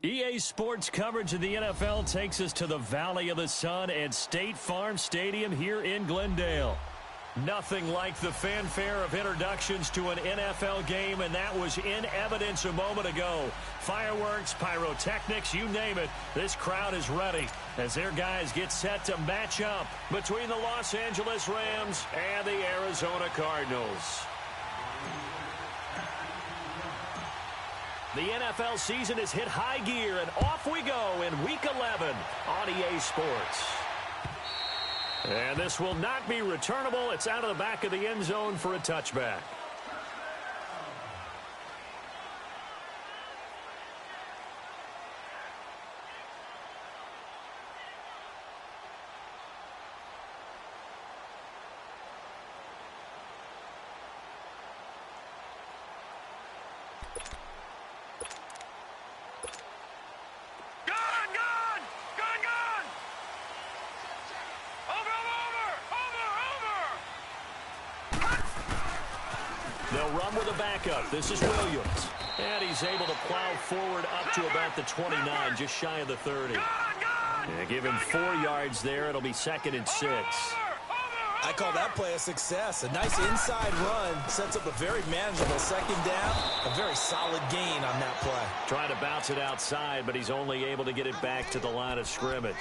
EA Sports coverage of the NFL takes us to the Valley of the Sun at State Farm Stadium here in Glendale. Nothing like the fanfare of introductions to an NFL game, and that was in evidence a moment ago. Fireworks, pyrotechnics, you name it, this crowd is ready as their guys get set to match up between the Los Angeles Rams and the Arizona Cardinals. The NFL season has hit high gear, and off we go in Week 11 on EA Sports. And this will not be returnable. It's out of the back of the end zone for a touchback. They'll run with a backup. This is Williams. And he's able to plow forward up to about the 29, just shy of the 30. Yeah, give him 4 yards there. It'll be 2nd and 6. I call that play a success. A nice inside run sets up a very manageable second down. A very solid gain on that play. Trying to bounce it outside, but he's only able to get it back to the line of scrimmage.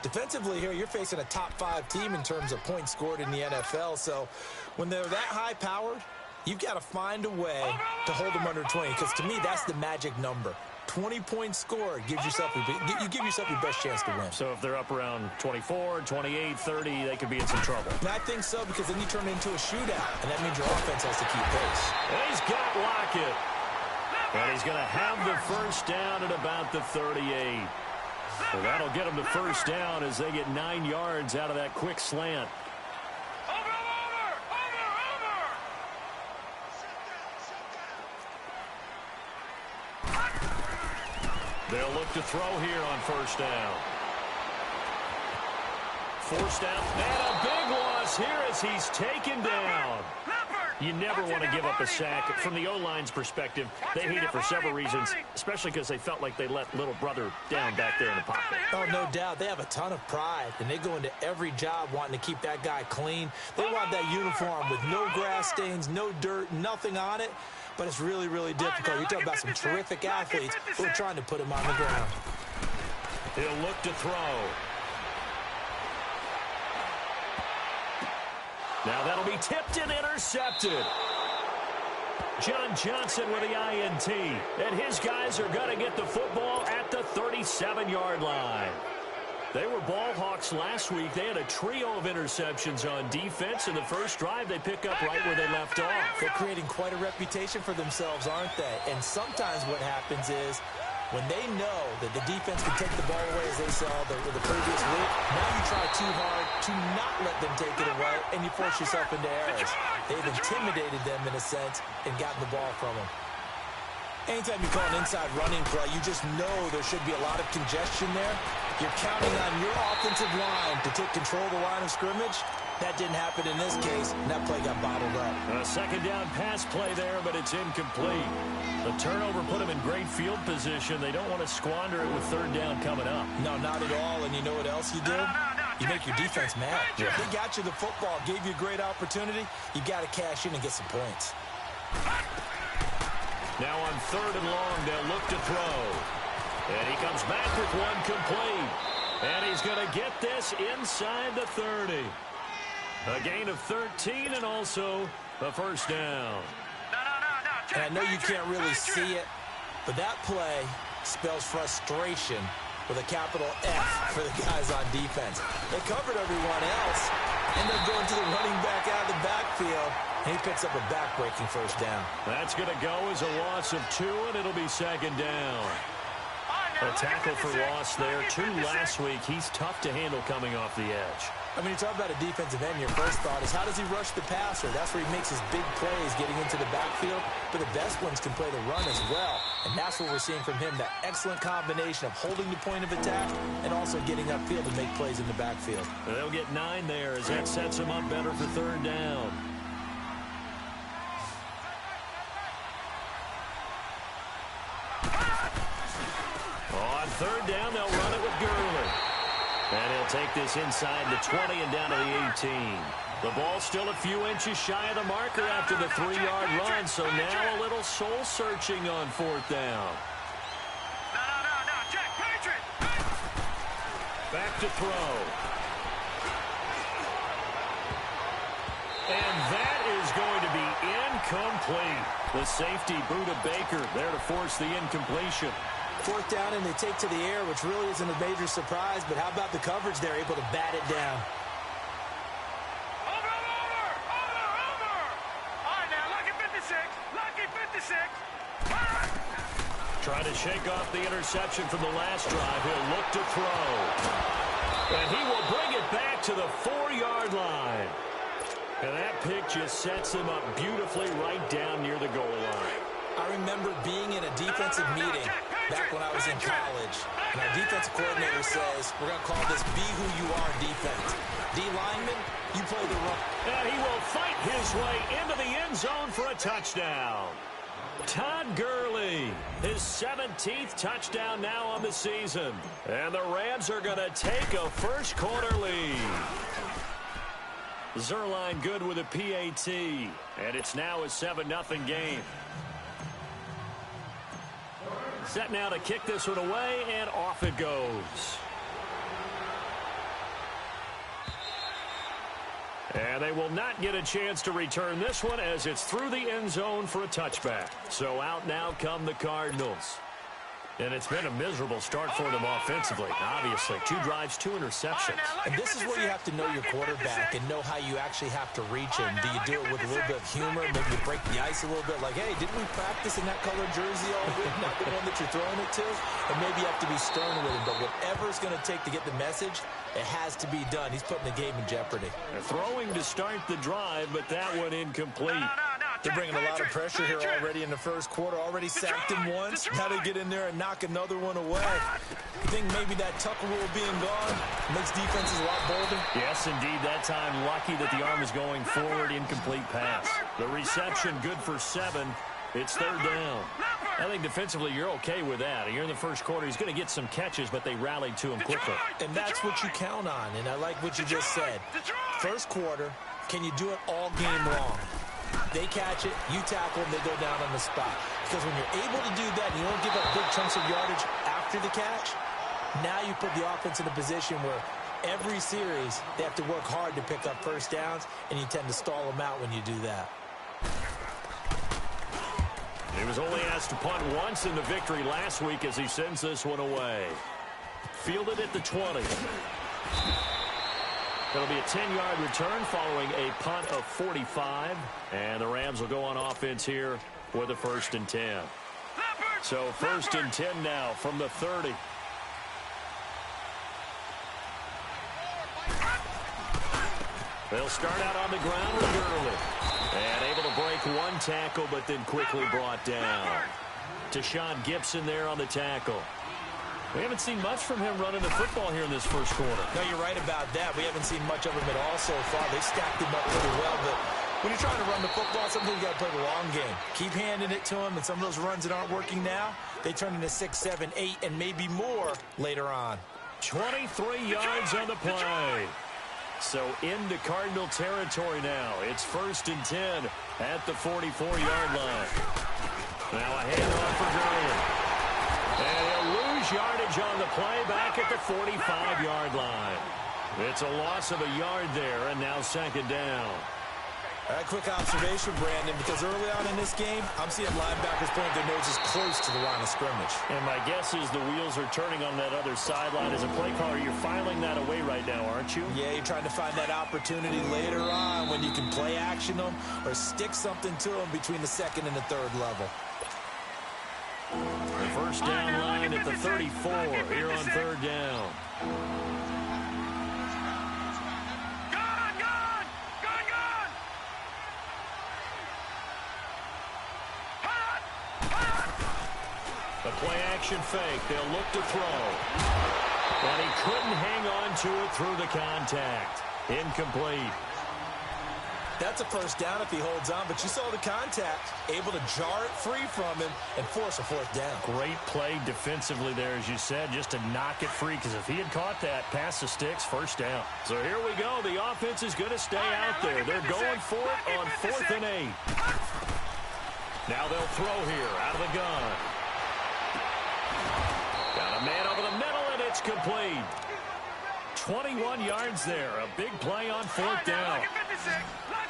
Defensively here, you're facing a top 5 team in terms of points scored in the NFL. So when they're that high-powered, you've got to find a way to hold them under 20. Because to me, that's the magic number. 20 points scored gives yourself you give yourself your best chance to win. So if they're up around 24, 28, 30, they could be in some trouble. And I think so, because then you turn it into a shootout, and that means your offense has to keep pace. And he's got Lockett. And he's going to have the first down at about the 38. So that'll get them to first down as they get 9 yards out of that quick slant. They'll look to throw here on first down. Forced down, and a big loss here as he's taken down. You never want to give up a sack. From the O-line's perspective, they hate it for several reasons, especially because they felt like they let little brother down back there in the pocket. Oh, no doubt. They have a ton of pride, and they go into every job wanting to keep that guy clean. They want that uniform with no grass stains, no dirt, nothing on it. But it's really, really difficult. You're talking about some terrific athletes who are trying to put him on the ground. He'll look to throw. Now that'll be tipped and intercepted. John Johnson with the INT. And his guys are going to get the football at the 37-yard line. They were ball hawks last week. They had a trio of interceptions on defense. In the first drive, they pick up right where they left off. They're creating quite a reputation for themselves, aren't they? And sometimes what happens is when they know that the defense can take the ball away, as they saw the previous week, now you try too hard to not let them take it away, and you force yourself into errors. They've intimidated them, in a sense, and gotten the ball from them. Anytime you call an inside running play, you just know there should be a lot of congestion there. You're counting on your offensive line to take control of the line of scrimmage. That didn't happen in this case, and that play got bottled up. A second down pass play there, but it's incomplete. The turnover put them in great field position. They don't want to squander it with third down coming up. No, not at all. And you know what else you do? You make your defense mad. Yeah. They got you the football, gave you a great opportunity. You got to cash in and get some points. Now on third and long, they'll look to throw. And he comes back with one complete. And he's going to get this inside the 30. A gain of 13 and also a first down. And I know you can't really see it, but that play spells frustration with a capital F for the guys on defense. They covered everyone else, and they're going to the running back out of the backfield. And he picks up a back-breaking first down. That's going to go as a loss of 2, and it'll be second down. A tackle for loss there. 2 last week. He's tough to handle coming off the edge. I mean, you talk about a defensive end, your first thought is, how does he rush the passer? That's where he makes his big plays, getting into the backfield. But the best ones can play the run as well. And that's what we're seeing from him, that excellent combination of holding the point of attack and also getting upfield to make plays in the backfield. They'll get 9 there as that sets him up better for third down. On third down, they'll run it with Gurley. And he'll take this inside the 20 and down to the 18. The ball's still a few inches shy of the marker after the 3-yard run, so now a little soul-searching on fourth down. No, Jack, Patriot! Back to throw. And that is going to be incomplete. The safety, Buda Baker, there to force the incompletion. Fourth down, and they take to the air, which really isn't a major surprise, but how about the coverage there, able to bat it down? Over! All right, now, lucky 56. Trying to shake off the interception from the last drive. He'll look to throw. And he will bring it back to the 4-yard line. And that pick just sets him up beautifully right down near the goal line. I remember being in a defensive meeting back when I was in college, and our defensive coordinator says, we're going to call this be who you are in defense. D lineman, you play the run. And he will fight his way into the end zone for a touchdown. Todd Gurley, his 17th touchdown now on the season. And the Rams are going to take a first quarter lead. Zerline good with a PAT. And it's now a 7-0 game. Set now to kick this one away, and off it goes. And they will not get a chance to return this one as it's through the end zone for a touchback. So out now come the Cardinals. And it's been a miserable start for them offensively. Obviously, 2 drives, 2 interceptions. And this is where you have to know your quarterback and know how you actually have to reach him. Do you do it with a little bit of humor? Maybe you break the ice a little bit like, hey, didn't we practice in that colored jersey all week? Not the one that you're throwing it to? And maybe you have to be stern with him. But whatever it's going to take to get the message, it has to be done. He's putting the game in jeopardy. They're throwing to start the drive, but that one incomplete. They're bringing a lot of pressure here already in the first quarter. Already sacked him once. Now they get in there and knock another one away. You think maybe that Tucker rule being gone makes defenses a lot bolder? Yes, indeed. That time lucky that the arm was going forward. Incomplete pass. The reception good for 7. It's third down. I think defensively you're okay with that. You're in the first quarter. He's going to get some catches, but they rallied to him quickly. And that's what you count on. And I like what you just said. First quarter, can you do it all game long? They catch it, you tackle them, they go down on the spot. Because when you're able to do that and you don't give up big chunks of yardage after the catch, now you put the offense in a position where every series they have to work hard to pick up first downs, and you tend to stall them out when you do that. He was only asked to punt once in the victory last week as he sends this one away. Fielded at the 20. It'll be a 10-yard return following a punt of 45. And the Rams will go on offense here with a 1st and 10. So 1st and 10 now from the 30. They'll start out on the ground with Gurley. And able to break one tackle, but then quickly brought down. Tashawn Gibson there on the tackle. We haven't seen much from him running the football here in this first quarter. No, you're right about that. We haven't seen much of him at all so far. They stacked him up really well, but when you're trying to run the football, sometimes you got to play the long game. Keep handing it to him, and some of those runs that aren't working now, they turn into 6, 7, 8, and maybe more later on. 23 yards on the play. So into Cardinal territory now. It's 1st and 10 at the 44-yard line. Now a handoff for Gurley. And he'll lose yardage on the play back at the 45-yard line. It's a loss of a yard there, and now 2nd down. All right, quick observation, Brandon, because early on in this game, I'm seeing linebackers point their noses close to the line of scrimmage. And my guess is the wheels are turning on that other sideline. As a play caller, you're filing that away right now, aren't you? Yeah, you're trying to find that opportunity later on when you can play action them or stick something to them between the 2nd and the 3rd level. The first down line at the 34 here on 3rd down. The play-action fake. They'll look to throw. And he couldn't hang on to it through the contact. Incomplete. That's a first down if he holds on, but you saw the contact, able to jar it free from him and force a fourth down. Great play defensively there, as you said, just to knock it free, because if he had caught that, pass the sticks, first down. So here we go. The offense is going to stay out there. They're going for it on 4th and 8. Now they'll throw here out of the gun. Got a man over the middle, and it's complete. 21 yards there. A big play on 4th down.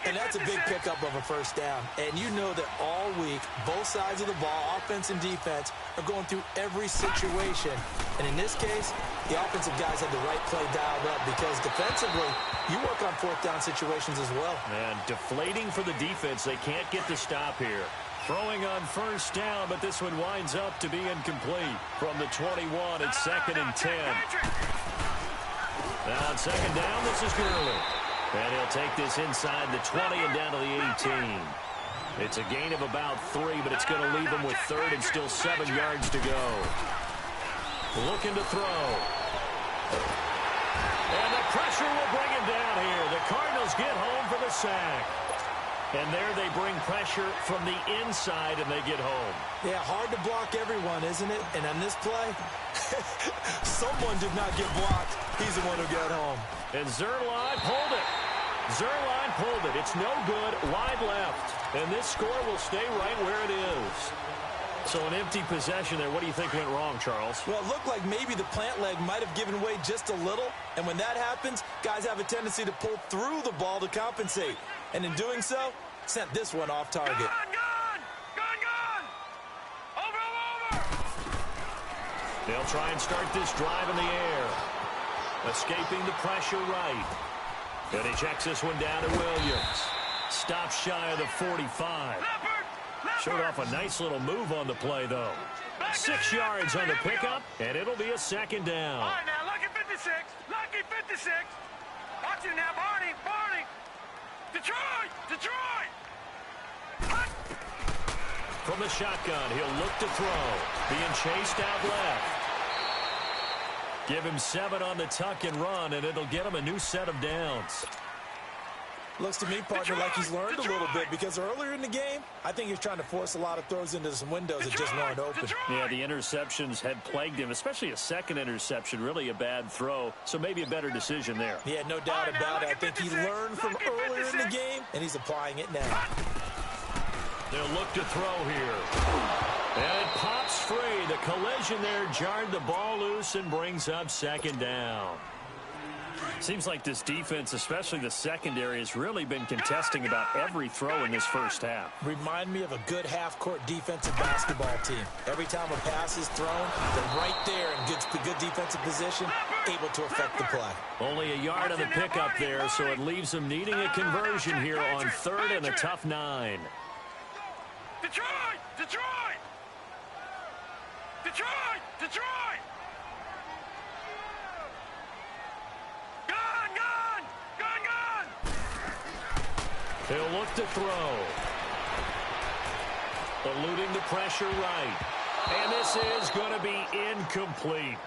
And that's a big pickup of a first down. And you know that all week, both sides of the ball, offense and defense, are going through every situation. And in this case, the offensive guys had the right play dialed up, because defensively, you work on 4th down situations as well. And deflating for the defense. They can't get the stop here. Throwing on first down, but this one winds up to be incomplete. From the 21, it's 2nd and 10. Now on 2nd down, this is Gurley. And he'll take this inside the 20 and down to the 18. It's a gain of about 3, but it's going to leave him with 3rd and still 7 yards to go. Looking to throw. And the pressure will bring him down here. The Cardinals get home for the sack. And there they bring pressure from the inside, and they get home. Yeah, hard to block everyone, isn't it? And on this play, someone did not get blocked. He's the one who got home. And Zerline pulled it. Zerline pulled it. It's no good. Wide left. And this score will stay right where it is. So an empty possession there. What do you think went wrong, Charles? Well, it looked like maybe the plant leg might have given way just a little. And when that happens, guys have a tendency to pull through the ball to compensate. And in doing so, sent this one off target. Gone! Over! They'll try and start this drive in the air. Escaping the pressure right. And he checks this one down to Williams. Stops shy of the 45. Showed off a nice little move on the play, though. 6 yards on the pickup, and it'll be a 2nd down. All right, now, lucky 56. Lucky 56. Watch it now, Barney. Detroit! From the shotgun, he'll look to throw. Being chased out left. Give him 7 on the tuck and run, and it'll get him a new set of downs. Looks to me, partner, like he's learned a little bit, because earlier in the game, I think he was trying to force a lot of throws into some windows that just weren't open. Yeah, the interceptions had plagued him, especially a second interception, really a bad throw, so maybe a better decision there. Yeah, no doubt about it. I think he learned from earlier in the game, and he's applying it now. They'll look to throw here. And it pops free. The collision there jarred the ball loose and brings up 2nd down. Seems like this defense, especially the secondary, has really been contesting about every throw in this first half. Remind me of a good half-court defensive basketball team. Every time a pass is thrown, they're right there in good defensive position, able to affect the play. Only a yard on the pickup there, so it leaves them needing a conversion here on 3rd and a tough 9. Detroit! Gone! He'll look to throw. Eluding the pressure right. And this is going to be incomplete.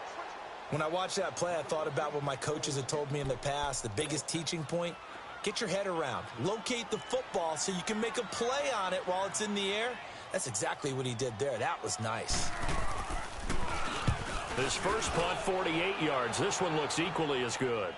When I watched that play, I thought about what my coaches had told me in the past. The biggest teaching point, get your head around. Locate the football so you can make a play on it while it's in the air. That's exactly what he did there. That was nice. This first punt, 48 yards. This one looks equally as good.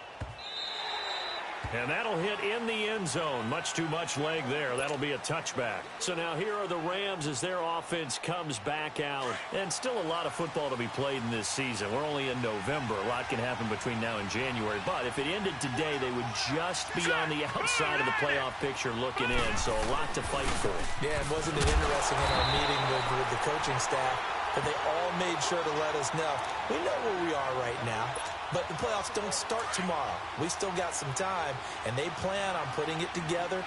And that'll hit in the end zone. Much too much leg there. That'll be a touchback. So now here are the Rams as their offense comes back out. And still a lot of football to be played in this season. We're only in November. A lot can happen between now and January. But if it ended today, they would just be on the outside of the playoff picture looking in. So a lot to fight for. Yeah, and wasn't it interesting in our meeting with the coaching staff that they all made sure to let us know, we know where we are right now. But the playoffs don't start tomorrow. We still got some time, and they plan on putting it together,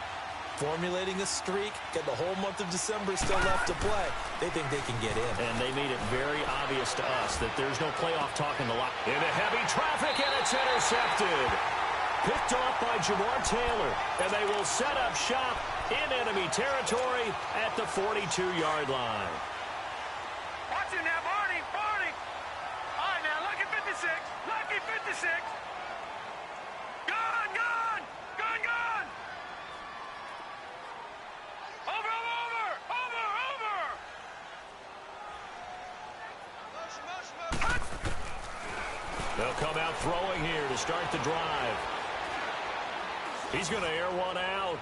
formulating a streak, get the whole month of December still left to play. They think they can get in. And they made it very obvious to us that there's no playoff talk in the lock. Into heavy traffic, and it's intercepted. Picked off by Jamar Taylor, and they will set up shop in enemy territory at the 42-yard line. Watch it now, Barney. All right, now, lucky 56. Lucky 56. Gone. They'll come out throwing here to start the drive. He's going to air one out.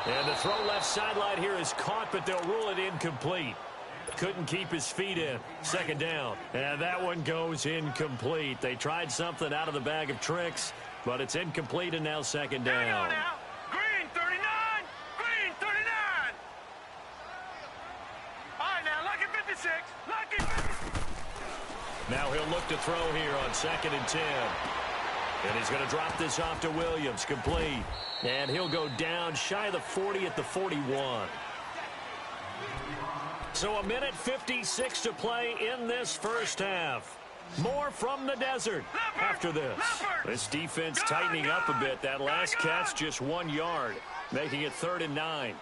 And the throw left sideline here is caught, but they'll rule it incomplete. Couldn't keep his feet in. Second down. And that one goes incomplete. They tried something out of the bag of tricks, but it's incomplete, and now second down. Green 39. Green 39. All right, now, Lucky 56. Lucky 56. Now he'll look to throw here on 2nd and 10. And he's going to drop this off to Williams. Complete. And he'll go down shy of the 40 at the 41. So a minute 56 to play in this first half. More from the desert after this. This defense tightening up a bit. That last catch just 1 yard, making it 3rd and 9.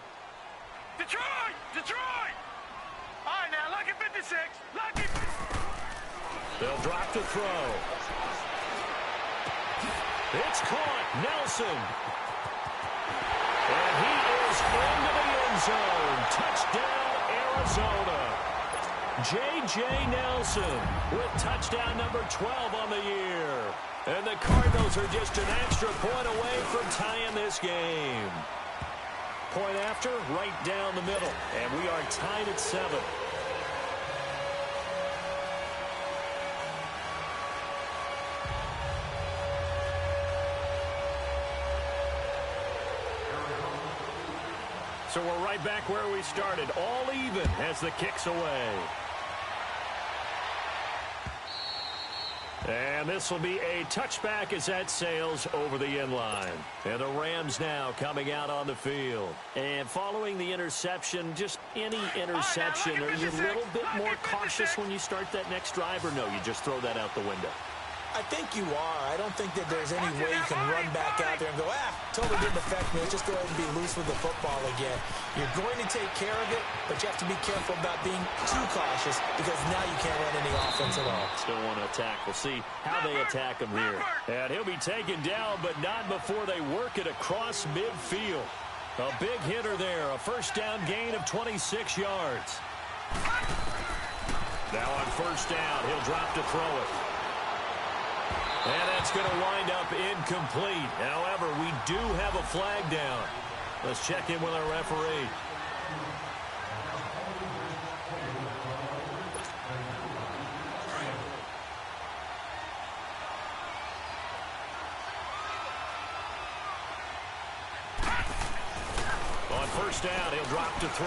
Detroit! Detroit! All right, now, Lucky 56. Lucky 56. They'll drop to throw. It's caught. Nelson. And he is into the end zone. Touchdown, Arizona. J.J. Nelson with touchdown number 12 on the year. And the Cardinals are just an extra point away from tying this game. Point after, right down the middle. And we are tied at 7. So we're right back where we started, all even as the kick's away. And this will be a touchback as that sails over the end line. And the Rams now coming out on the field. And following the interception, just any interception, are you a little bit more cautious when you start that next drive, or no, you just throw that out the window? I think you are. I don't think that there's any way you can run back out there and go, totally didn't affect me. Let's just go ahead and be loose with the football again. You're going to take care of it, but you have to be careful about being too cautious because now you can't run any offense at all. Still want to attack. We'll see how they attack him here. And he'll be taken down, but not before they work it across midfield. A big hitter there. A first down gain of 26 yards. Now on first down, he'll drop to throw it. And that's going to wind up incomplete. However, we do have a flag down. Let's check in with our referee. On first down, he'll drop to throw.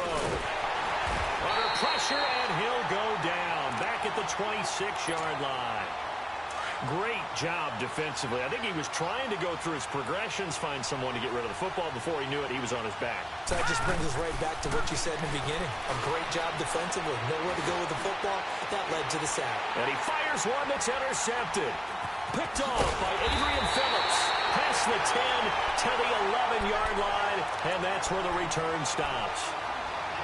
Under pressure, and he'll go down. Back at the 26-yard line. Great job defensively. I think he was trying to go through his progressions, find someone to get rid of the football. Before he knew it, he was on his back. So that just brings us right back to what you said in the beginning. A great job defensively. Nowhere to go with the football. That led to the sack. And he fires one that's intercepted. Picked off by Adrian Phillips. Past the 10 to the 11-yard line, and that's where the return stops.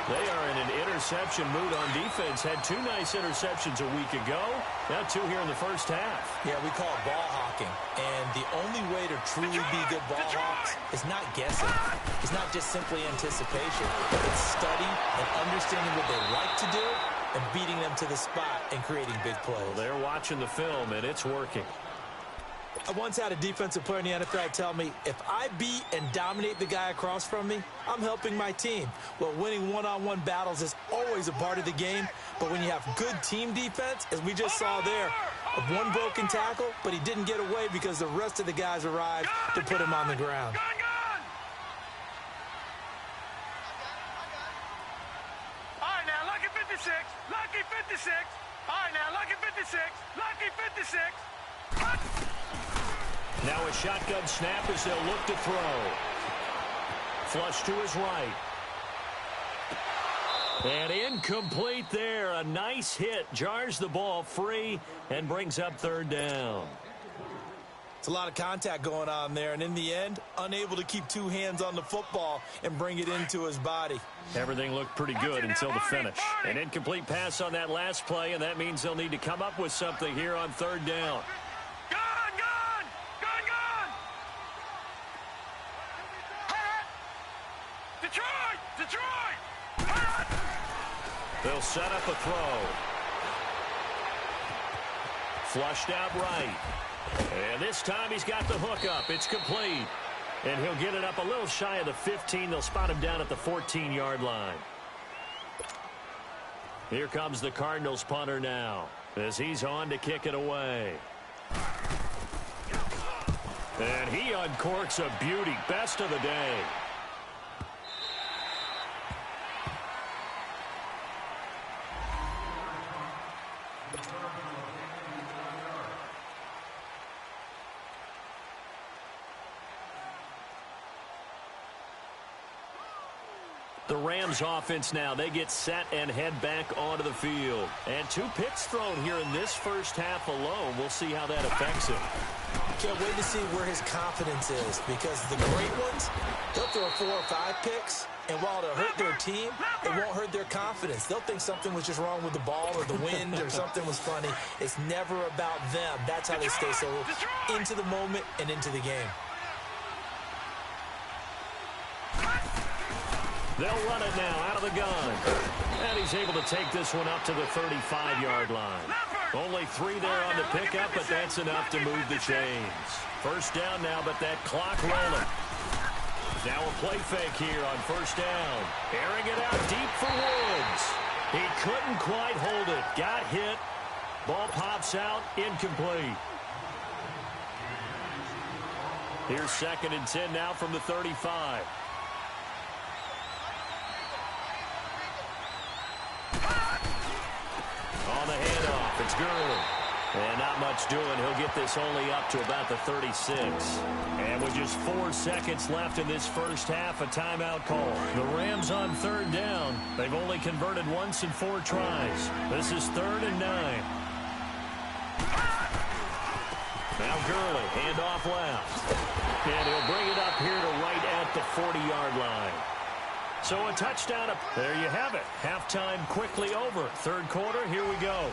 They are in an interception mood on defense. Had 2 nice interceptions a week ago. Now 2 here in the first half. Yeah, we call it ball hawking. And the only way to truly be good ball hawks is not guessing. It's not just simply anticipation. It's study and understanding what they like to do and beating them to the spot and creating big plays. Well, they're watching the film, and it's working. I once had a defensive player in the NFL tell me, if I beat and dominate the guy across from me, I'm helping my team. Well, winning one-on-one battles is always a part of the game, but when you have good team defense, as we just saw there, one broken tackle, but he didn't get away because the rest of the guys arrived to put him on the ground. All right, now, Lucky 56. Lucky 56. All right, now, Lucky 56. Lucky 56. Now a shotgun snap as they'll look to throw. Flush to his right. And incomplete there. A nice hit. Jars the ball free and brings up third down. It's a lot of contact going on there, and in the end, unable to keep 2 hands on the football and bring it into his body. Everything looked pretty good until the finish. An incomplete pass on that last play, and that means they'll need to come up with something here on third down. Detroit! They'll set up a throw. flushed out right. And this time he's got the hook up. It's complete. And he'll get it up a little shy of the 15. They'll spot him down at the 14-yard line. Here comes the Cardinals punter now as he's on to kick it away. And he uncorks a beauty. Best of the day. The Rams offense now, they get set and head back onto the field. And 2 picks thrown here in this first half alone. We'll see how that affects him. Can't wait to see where his confidence is, because the great ones, they'll throw 4 or 5 picks, and while it'll hurt their team, it won't hurt their confidence. They'll think something was just wrong with the ball or the wind or something was funny. It's never about them. That's how they stay so into the moment and into the game. They'll run it now out of the gun. And he's able to take this one up to the 35-yard line. Only 3 there on the pickup, but that's enough to move the chains. First down now, but that clock rolling. Now a play fake here on first down. Airing it out deep for Woods. He couldn't quite hold it. Got hit. Ball pops out. Incomplete. Here's 2nd and 10 now from the 35. On the handoff, it's Gurley. And not much doing. He'll get this only up to about the 36. And with just 4 seconds left in this first half, a timeout call. The Rams on 3rd down. They've only converted once in 4 tries. This is 3rd and 9. Now Gurley, handoff left. And he'll bring it up here to right at the 40-yard line. So a touchdown. There you have it. Halftime quickly over. 3rd quarter, here we go.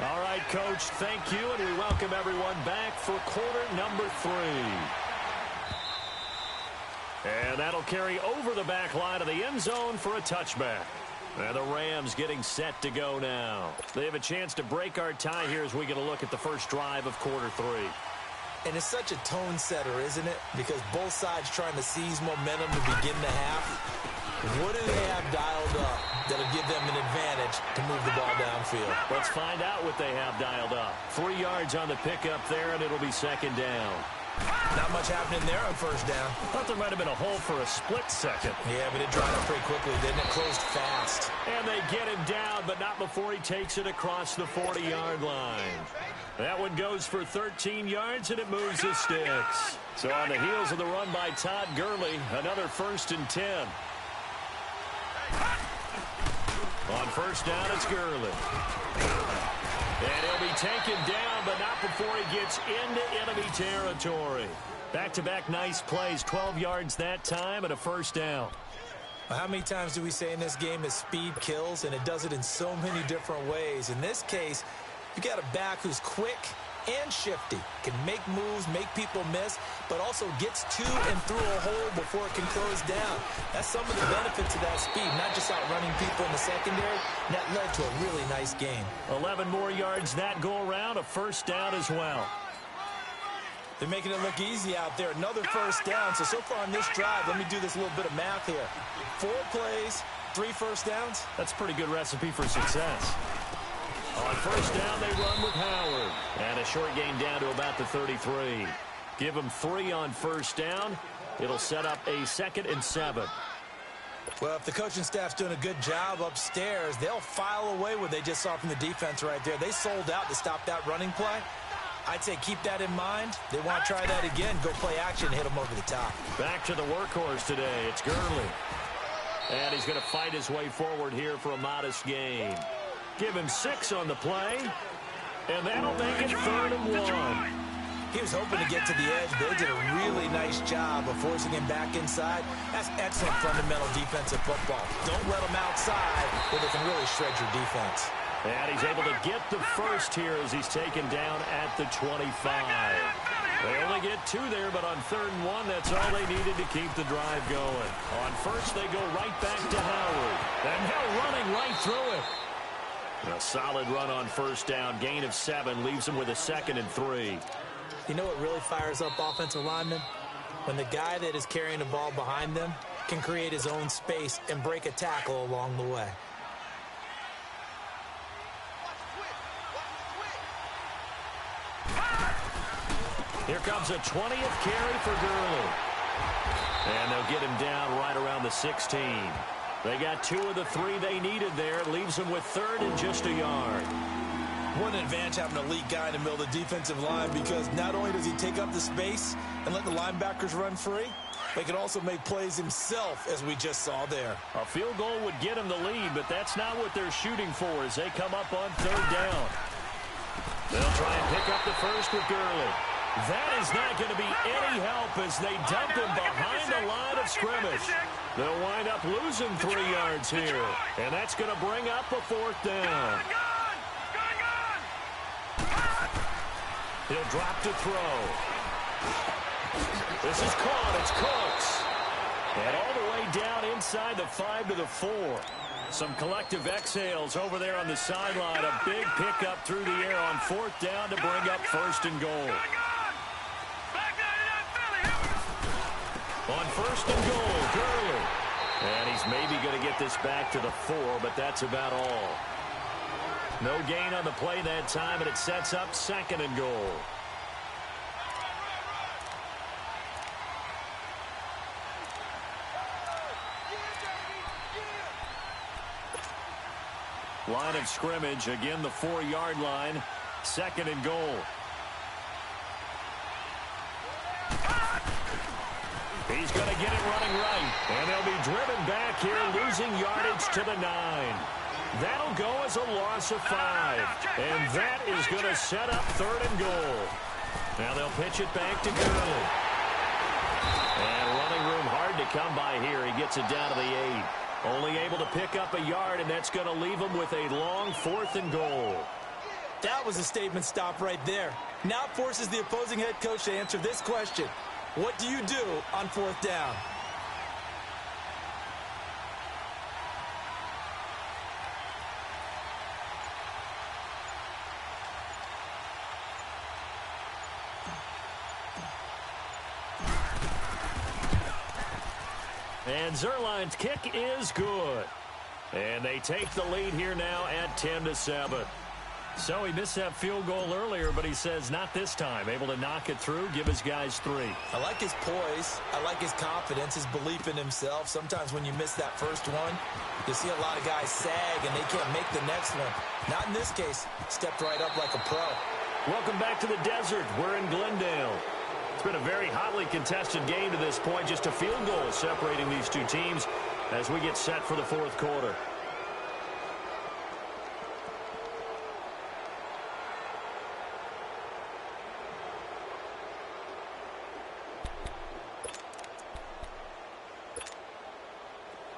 All right, Coach, thank you, and we welcome everyone back for quarter number 3. And that'll carry over the back line of the end zone for a touchback. And the Rams getting set to go now. They have a chance to break our tie here as we get a look at the first drive of quarter 3. And it's such a tone setter, isn't it? Because both sides trying to seize momentum to begin the half. What do they have dialed up that'll give them an advantage to move the ball downfield? Let's find out what they have dialed up. 3 yards on the pickup there, and it'll be 2nd down. Not much happening there on first down. Thought there might have been a hole for a split second. Yeah, but it dried up pretty quickly, didn't it? Closed fast. And they get him down, but not before he takes it across the 40-yard line. That one goes for 13 yards, and it moves the sticks. So on the heels of the run by Todd Gurley, another 1st and 10. On first down, it's Gurley. And he'll be taken down, but not before he gets into enemy territory. Back-to-back nice plays, 12 yards that time, and a 1st down. Well, how many times do we say in this game that speed kills, and it does it in so many different ways? In this case, you got a back who's quick and shifty, can make moves, make people miss, but also gets to and through a hole before it can close down. That's some of the benefits of that speed, not just outrunning people in the secondary. That led to a really nice game. 11 more yards that go around, a 1st down as well. They're making it look easy out there. Another 1st down. So far on this drive, let me do this little bit of math here. 4 plays, 3 1st downs. That's a pretty good recipe for success. On first down, they run with Howard. And a short gain down to about the 33. Give them 3 on first down. It'll set up a 2nd and 7. Well, if the coaching staff's doing a good job upstairs, they'll file away what they just saw from the defense right there. They sold out to stop that running play. I'd say keep that in mind. They want to try that again. Go play action and hit them over the top. Back to the workhorse today. It's Gurley. And he's going to fight his way forward here for a modest gain. Give him 6 on the play. And that'll make it 3rd and 1. He was hoping to get to the edge, but they did a really nice job of forcing him back inside. That's excellent fundamental defensive football. Don't let them outside where they can really shred your defense. And he's able to get the 1st here as he's taken down at the 25. They only get 2 there, but on 3rd and 1, that's all they needed to keep the drive going. On 1st, they go right back to Howard. And now running right through it. A solid run on first down. Gain of 7 leaves him with a 2nd and 3. You know what really fires up offensive linemen? When the guy that is carrying the ball behind them can create his own space and break a tackle along the way. Here comes a 20th carry for Gurley. And they'll get him down right around the 16. They got 2 of the 3 they needed there. It leaves them with 3rd and just a yard. What an advantage having an elite guy in the middle of the defensive line, because not only does he take up the space and let the linebackers run free, but he can also make plays himself, as we just saw there. A field goal would get him the lead, but that's not what they're shooting for as they come up on 3rd down. They'll try and pick up the first with Gurley. That is not going to be any help as they dump him behind the line of scrimmage. They'll wind up losing 3 yards here, and that's going to bring up a 4th down. He'll drop to throw. This is caught. It's Cooks. And all the way down inside the 5 to the 4. Some collective exhales over there on the sideline. A big pickup through the air on 4th down to bring up 1st and goal. On 1st and goal, Gurley. And he's maybe going to get this back to the 4, but that's about all. No gain on the play that time, and it sets up 2nd and goal. Line of scrimmage, again the 4-yard line, 2nd and goal. He's going to get it running right, and they'll be driven back here, losing yardage to the 9. That'll go as a loss of 5, and that is going to set up 3rd and goal. Now they'll pitch it back to Gurley. And running room hard to come by here. He gets it down to the 8. Only able to pick up a yard, and that's going to leave him with a long 4th and goal. That was a statement stop right there. Now it forces the opposing head coach to answer this question. What do you do on 4th down? And Zerline's kick is good. And they take the lead here now at 10-7. So he missed that field goal earlier, but he says not this time. Able to knock it through, give his guys 3. I like his poise. I like his confidence, his belief in himself. Sometimes when you miss that first one, you see a lot of guys sag and they can't make the next one. Not in this case. Stepped right up like a pro. Welcome back to the desert. We're in Glendale. It's been a very hotly contested game to this point. Just a field goal separating these two teams as we get set for the 4th quarter.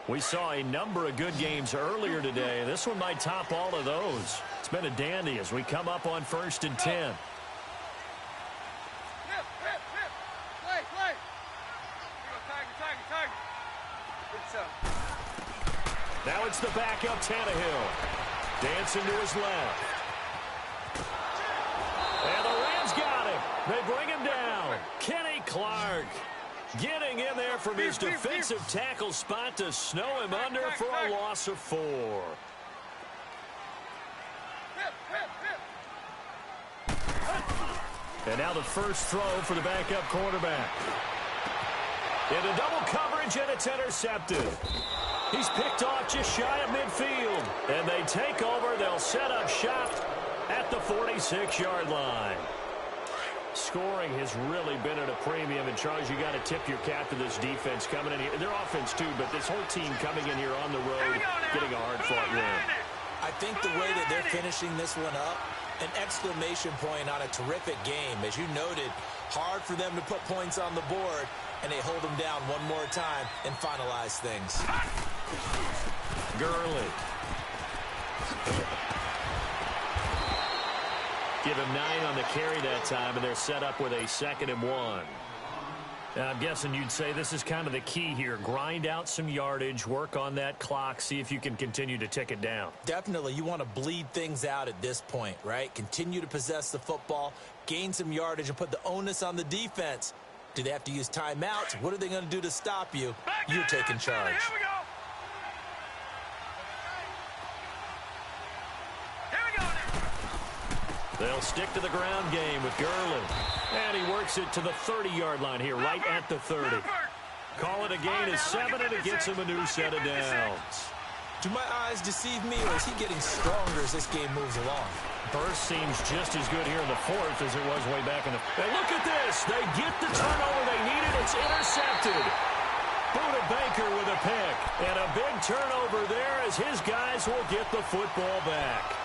We saw a number of good games earlier today. This one might top all of those. It's been a dandy as we come up on 1st and 10. Now it's the backup Tannehill. Dancing to his left. And the Rams got him. They bring him down. Kenny Clark getting in there from his defensive tackle spot to snow him under for a loss of 4. And now the first throw for the backup quarterback. Into double coverage, and it's intercepted. He's picked off just shy of midfield. And they take over. They'll set up shop at the 46-yard line. Scoring has really been at a premium. And, Charles, you got to tip your cap to this defense coming in here. Their offense, too, but this whole team coming in here on the road, getting a hard-fought win. I think the way that they're finishing this one up, an exclamation point on a terrific game. As you noted, hard for them to put points on the board, and they hold them down one more time and finalize things. Gurley. Give him 9 on the carry that time, and they're set up with a 2nd and 1. I'm guessing you'd say this is kind of the key here. Grind out some yardage, work on that clock, see if you can continue to tick it down. Definitely. You want to bleed things out at this point, right? Continue to possess the football, gain some yardage, and put the onus on the defense. Do they have to use timeouts? What are they going to do to stop you? You're taking charge. Here we go. Here we go. They'll stick to the ground game with Gurley. And he works it to the 30-yard line here, right at the 30. Call it a gain of 7, and it gets him a new set of downs. Do my eyes deceive me, or is he getting stronger as this game moves along? Burst seems just as good here in the 4th as it was way back in the... And look at this. They get the turnover they needed. It's intercepted. Buda Baker with a pick. And a big turnover there as his guys will get the football back.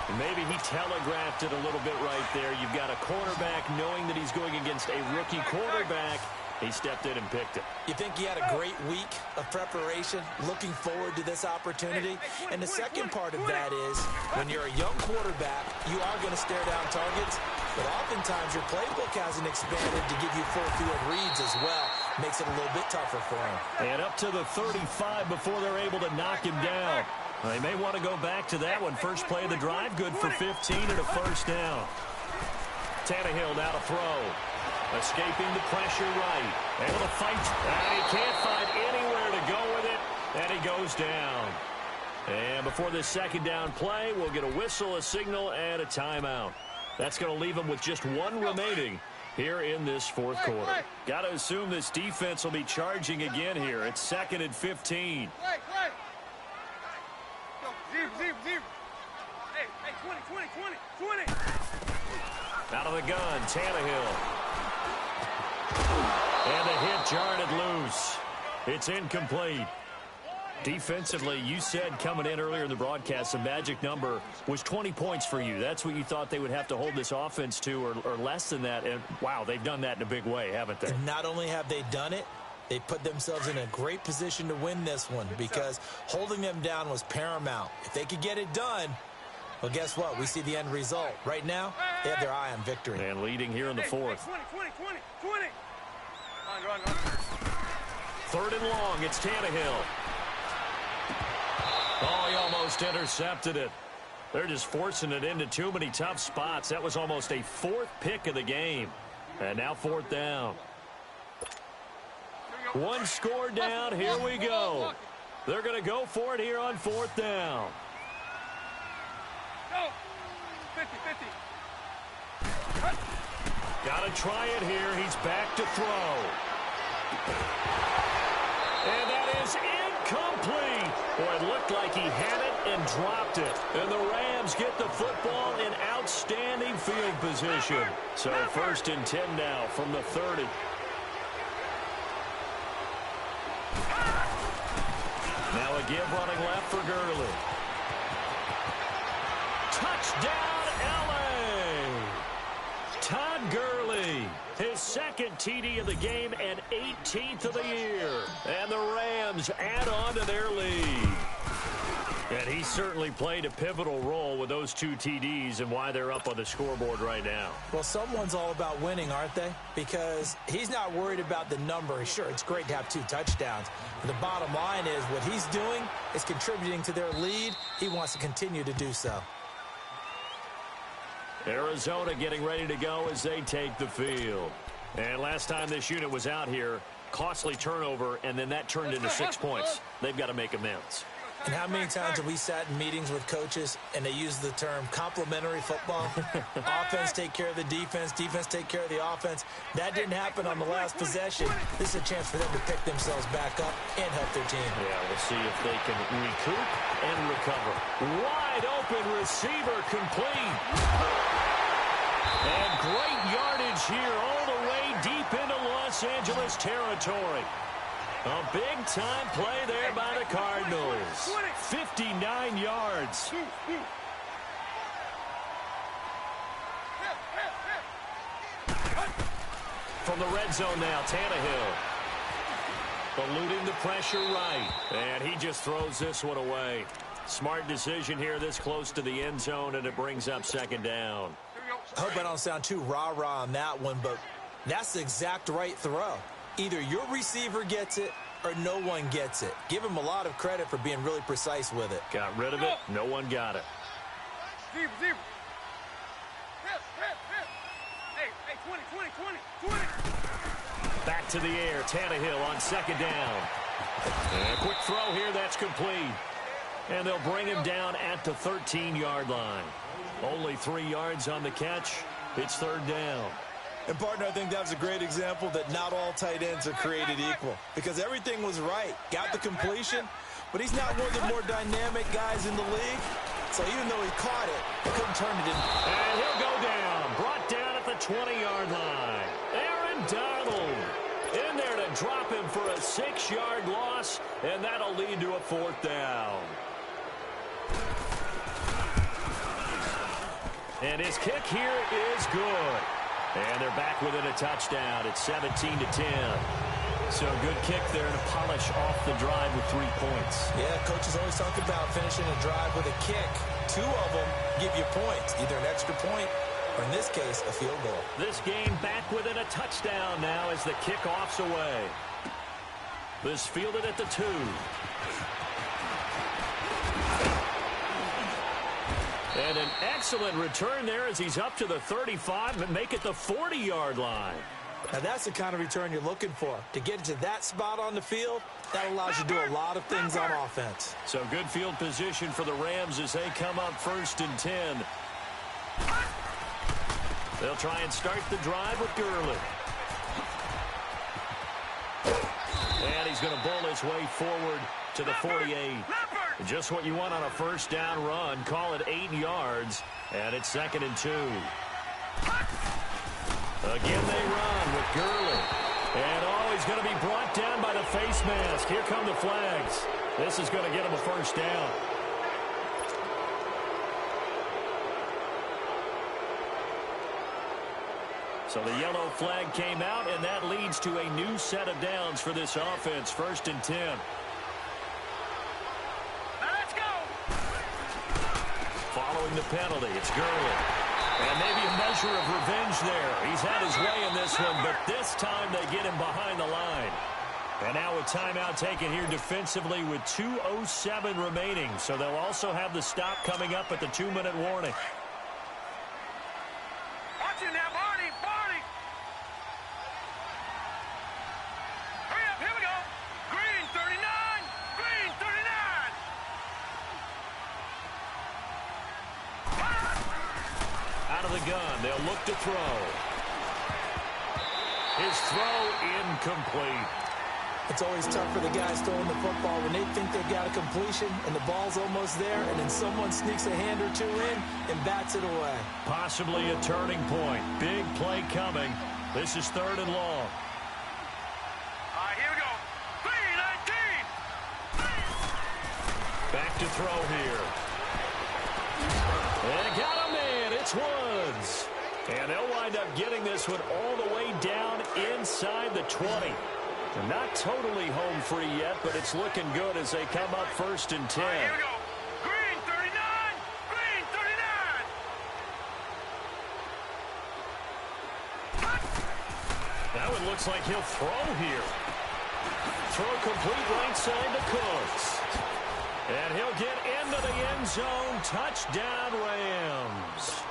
And maybe he telegraphed it a little bit right there. You've got a quarterback knowing that he's going against a rookie quarterback. He stepped in and picked it. You think he had a great week of preparation, looking forward to this opportunity? And the second part of that is, when you're a young quarterback, you are going to stare down targets, but oftentimes your playbook hasn't expanded to give you full field reads as well. Makes it a little bit tougher for him. And up to the 35 before they're able to knock him down. They may want to go back to that one. First play of the drive, good for 15 and a first down. Tannehill now to throw. Escaping the pressure right. Able to fight. And he can't find anywhere to go with it. And he goes down. And before this second down play, we'll get a whistle, a signal, and a timeout. That's going to leave him with just one remaining here in this 4th quarter. Got to assume this defense will be charging again here. It's 2nd and 15. Zero. Hey, 20. Out of the gun, Tannehill. And the hit jarred it loose. It's incomplete. Defensively, you said coming in earlier in the broadcast, the magic number was 20 points for you. That's what you thought they would have to hold this offense to, or less than that. And, wow, they've done that in a big way, haven't they? And not only have they done it, they put themselves in a great position to win this one because holding them down was paramount. If they could get it done, well, guess what? We see the end result. Right now, they have their eye on victory. And leading here in the 4th. 20. Run. 3rd and long. It's Tannehill. Oh, he almost intercepted it. They're just forcing it into too many tough spots. That was almost a 4th pick of the game. And now 4th down. One score down. Here we go. They're going to go for it here on 4th down. Go. 50. Got to try it here. He's back to throw. And that is incomplete. Boy, it looked like he had it and dropped it. And the Rams get the football in outstanding field position. So 1st and 10 now from the 30. Now a give running left for Gurley. Touchdown, L.A. Todd Gurley, his 2nd TD of the game and 18th of the year. And the Rams add on to their lead. And he certainly played a pivotal role with those 2 TDs and why they're up on the scoreboard right now. Well, someone's all about winning, aren't they? Because he's not worried about the number. Sure, it's great to have 2 touchdowns. But the bottom line is what he's doing is contributing to their lead. He wants to continue to do so. Arizona getting ready to go as they take the field. And last time this unit was out here, costly turnover, and then that turned into 6 points. They've got to make amends. And how many times have we sat in meetings with coaches and they use the term complementary football? Offense take care of the defense, defense take care of the offense. That didn't happen on the last possession. This is a chance for them to pick themselves back up and help their team. Yeah, we'll see if they can recoup and recover. Wide open receiver complete. And great yardage here all the way deep into Los Angeles territory. A big-time play there by the Cardinals. 59 yards. From the red zone now, Tannehill. Eluding the pressure right. And he just throws this one away. Smart decision here this close to the end zone, and it brings up 2nd down. I hope I don't sound too rah-rah on that one, but That's the exact right throw. Either your receiver gets it or no one gets it. Give him a lot of credit for being really precise with it. Got rid of it. No one got it. Zero. Hey, 20. Back to the air. Tannehill on second down. And a quick throw here. That's complete. And they'll bring him down at the 13-yard line. Only 3 yards on the catch. It's third down. And, partner, I think that was a great example that not all tight ends are created equal. Because everything was right. Got the completion, but he's not one of the more dynamic guys in the league. So even though he caught it, he couldn't turn it in. And he'll go down. Brought down at the 20-yard line. Aaron Donald in there to drop him for a 6-yard loss, and that'll lead to a fourth down. And his kick here is good. And they're back within a touchdown. It's 17-10. So good kick there to polish off the drive with 3 points. Yeah, coaches always talk about finishing a drive with a kick. 2 of them give you points, either an extra point or, in this case, a field goal. This game back within a touchdown now as the kickoff's away. This fielded at the 2. And an excellent return there as he's up to the 35 and make it the 40-yard line. Now, that's the kind of return you're looking for. To get to that spot on the field, that allows you to do a lot of things on offense. So good field position for the Rams as they come up 1st and 10. They'll try and start the drive with Gurley. And he's going to bowl his way forward to the 48. Just what you want on a first down run. Call it 8 yards, and it's 2nd and 2. Again they run with Gurley. And, he's going to be brought down by the face mask. Here come the flags. This is going to get him a first down. So the yellow flag came out, and that leads to a new set of downs for this offense. 1st and 10. Following the penalty, it's Gurley. And maybe a measure of revenge there. He's had his way in this one, but this time they get him behind the line. And now a timeout taken here defensively with 2:07 remaining. So they'll also have the stop coming up at the 2-minute warning. Watch it now, Barney. Hurry up, here we go. Green 39. Out of the gun, they'll look to throw. His throw incomplete. It's always tough for the guys throwing the football when they think they've got a completion and the ball's almost there, and then someone sneaks a hand or two in and bats it away. Possibly a turning point. Big play coming. This is 3rd and long. All right, here we go. 3-19. Back to throw here. And got a man. It's Woods. And they'll wind up getting this one all the way down inside the 20. They're not totally home free yet, but it's looking good as they come up 1st and 10. All right, here we go. Green 39. That one looks like he'll throw here. Throw complete right side to Cooks. And he'll get into the end zone. Touchdown, Rams.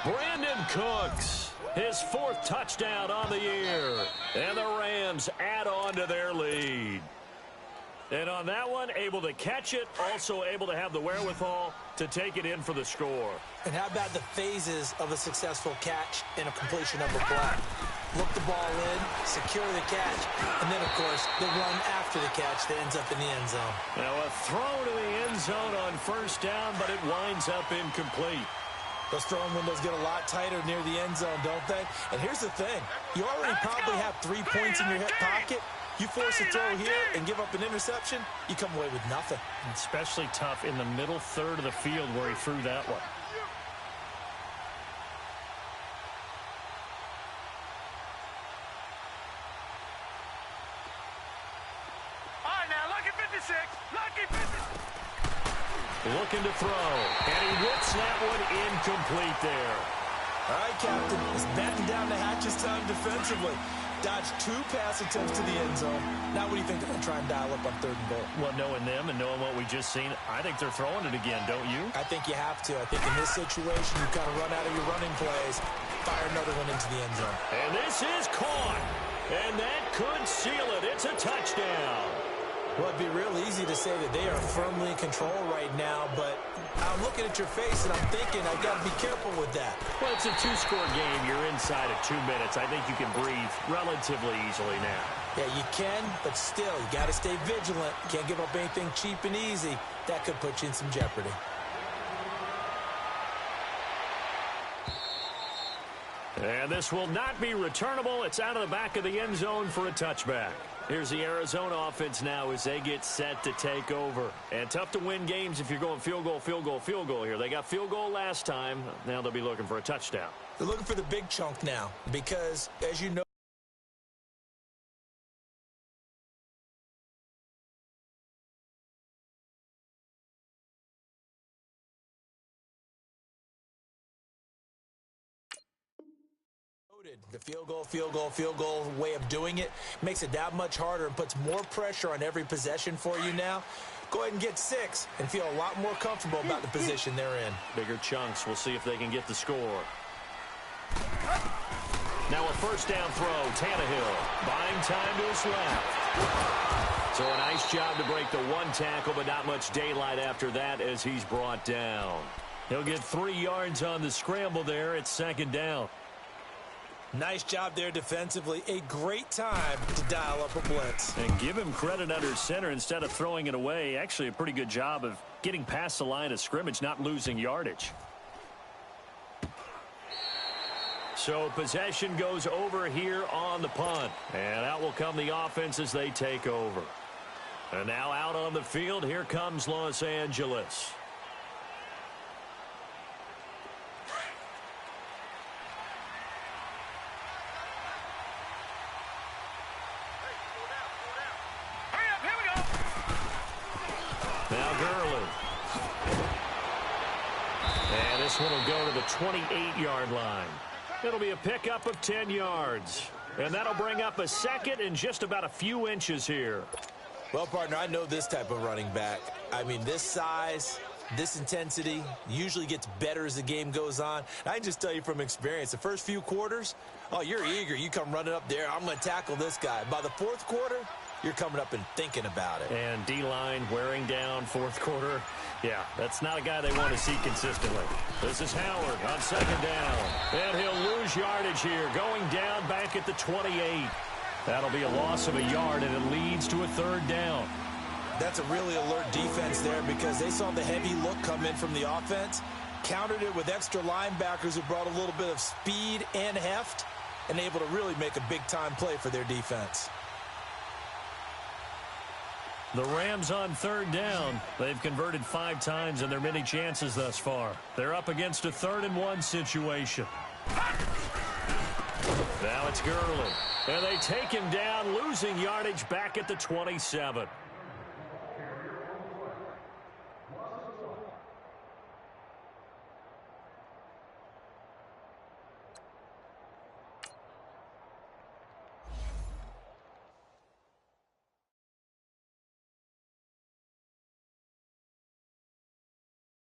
Brandon Cooks, his 4th touchdown on the year. And the Rams add on to their lead. And on that one, able to catch it, also able to have the wherewithal to take it in for the score. And how about the phases of a successful catch and a completion of a play? Look the ball in, secure the catch, and then, of course, the run after the catch that ends up in the end zone. Now a throw to the end zone on 1st down, but it winds up incomplete. Those throwing windows get a lot tighter near the end zone, don't they? And here's the thing. You already probably have 3 points in your hip pocket. You force a throw here and give up an interception, you come away with nothing. Especially tough in the middle third of the field where he threw that one. All right, now, lucky 56. Lucky 56. Looking to throw. And he whips that one incomplete there. All right, Captain. It's batten down the hatches time defensively. Dodged 2 pass attempts to the end zone. Now what do you think they're going to try and dial up on 3rd and goal? Well, knowing them and knowing what we just seen, I think they're throwing it again, don't you? I think you have to. I think in this situation, you kind of run out of your running plays, fire another one into the end zone. And this is caught. And that could seal it. It's a touchdown. Well, it'd be real easy to say that they are firmly in control right now, but I'm looking at your face and I'm thinking I've got to be careful with that. Well, it's a 2-score game. You're inside of 2 minutes. I think you can breathe relatively easily now. Yeah, you can, but still, you got to stay vigilant. You can't give up anything cheap and easy. That could put you in some jeopardy. And this will not be returnable. It's out of the back of the end zone for a touchback. Here's the Arizona offense now as they get set to take over. And tough to win games if you're going field goal, field goal, field goal here. They got field goal last time. Now they'll be looking for a touchdown. They're looking for the big chunk now because, as you know, the field goal way of doing it makes it that much harder and puts more pressure on every possession for you now. Go ahead and get 6 and feel a lot more comfortable about the position they're in. Bigger chunks. We'll see if they can get the score. Now a first down throw. Tannehill buying time to his left. So a nice job to break the 1 tackle, but not much daylight after that as he's brought down. He'll get 3 yards on the scramble there. It's 2nd down. Nice job there defensively. A great time to dial up a blitz. And give him credit under center instead of throwing it away. Actually a pretty good job of getting past the line of scrimmage, not losing yardage. So possession goes over here on the punt. And out will come the offense as they take over. And now out on the field, here comes Los Angeles. Now Gurley. And this one will go to the 28-yard line. It'll be a pickup of 10 yards. And that'll bring up a 2nd and just about a few inches here. Well, partner, I know this type of running back. I mean, this size, this intensity usually gets better as the game goes on. I can just tell you from experience, the first few quarters, oh, you're eager. You come running up there. I'm going to tackle this guy. By the 4th quarter, you're coming up and thinking about it. And D-line wearing down 4th quarter. Yeah, that's not a guy they want to see consistently. This is Howard on 2nd down. And he'll lose yardage here, going down back at the 28. That'll be a loss of a yard, and it leads to a 3rd down. That's a really alert defense there because they saw the heavy look come in from the offense, countered it with extra linebackers who brought a little bit of speed and heft, and able to really make a big-time play for their defense. The Rams on 3rd down. They've converted 5 times in their many chances thus far. They're up against a 3rd and 1 situation. Now it's Gurley. And they take him down, losing yardage back at the 27.